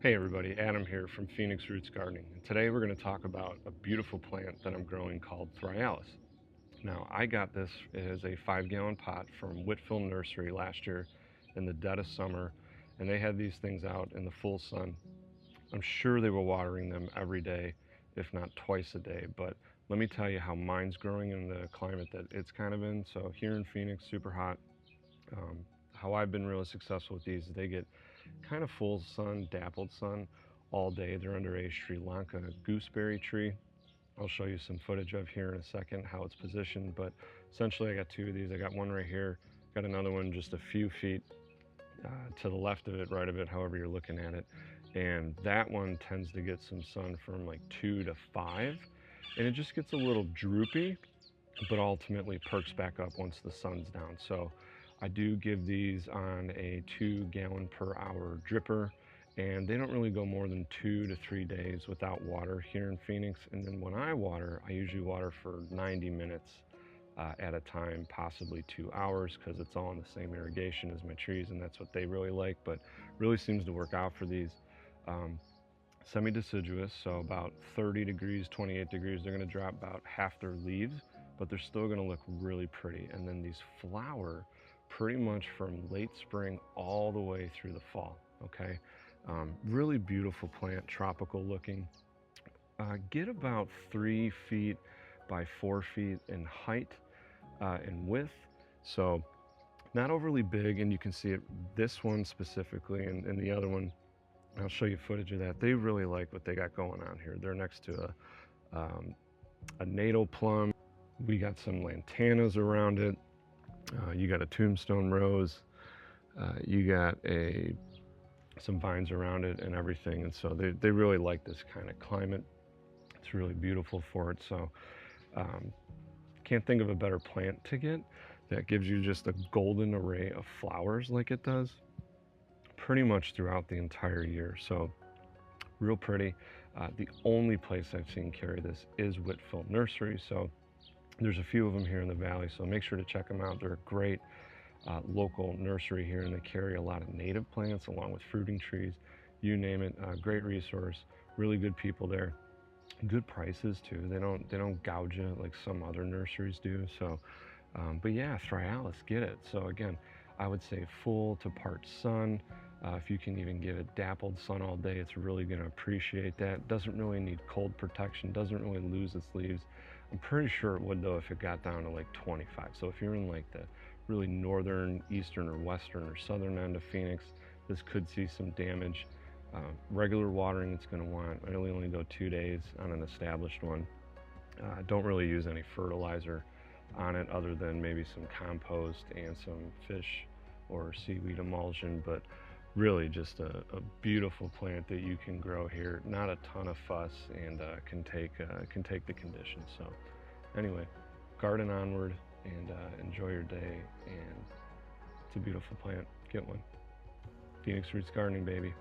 Hey everybody, Adam here from Phoenix Roots Gardening, and today we're going to talk about a beautiful plant that I'm growing called Thryallis. Now, I got this as a 5-gallon pot from Whitfield Nursery last year in the dead of summer, and they had these things out in the full sun. I'm sure they were watering them every day, if not twice a day, but let me tell you how mine's growing in the climate that it's kind of in. So here in Phoenix, super hot. Um, how I've been really successful with these is they get kind of full sun, dappled sun all day. They're under a Sri Lanka gooseberry tree. I'll show you some footage of here in a second how it's positioned, but essentially I got two of these. I got one right here, got another one just a few feet to the left of it, right of it, however you're looking at it. And that one tends to get some sun from like 2 to 5, and it just gets a little droopy, but ultimately perks back up once the sun's down. So I do give these on a 2-gallon per hour dripper, and they don't really go more than 2 to 3 days without water here in Phoenix. And then when I water, I usually water for 90 minutes at a time, possibly 2 hours, because it's all in the same irrigation as my trees, and that's what they really like. But really seems to work out for these. Um, Semi-deciduous, so about 30 degrees, 28 degrees, they're going to drop about half their leaves, but they're still going to look really pretty. And then these flower pretty much from late spring all the way through the fall. Okay, really beautiful plant, tropical looking. Get about 3 feet by 4 feet in height and width, so not overly big. And you can see it, this one specifically, and the other one, I'll show you footage of that. They really like what they got going on here. They're next to a natal plum. We got some lantanas around it. You got a tombstone rose. You got some vines around it and everything. And so they really like this kind of climate. It's really beautiful for it. So can't think of a better plant to get that gives you just a golden array of flowers like it does pretty much throughout the entire year. So real pretty. The only place I've seen carry this is Whitfield Nursery. So there's a few of them here in the valley, so make sure to check them out. They're a great local nursery here, and they carry a lot of native plants along with fruiting trees, you name it. Great resource, really good people there, good prices too. They don't gouge you like some other nurseries do. So but yeah, Thryallis, get it. So again, I would say full to part sun. If you can even give it dappled sun all day, it's really going to appreciate that. Doesn't really need cold protection, doesn't really lose its leaves. I'm pretty sure it would though if it got down to like 25. So if you're in like the really northern, eastern, or western, or southern end of Phoenix, this could see some damage. Regular watering, it's going to want, I really only go 2 days on an established one. Don't really use any fertilizer on it other than maybe some compost and some fish or seaweed emulsion, but really just a beautiful plant that you can grow here. Not a ton of fuss, and can take the conditions. So anyway, garden onward, and enjoy your day. And it's a beautiful plant. Get one. Phoenix Roots Gardening, baby.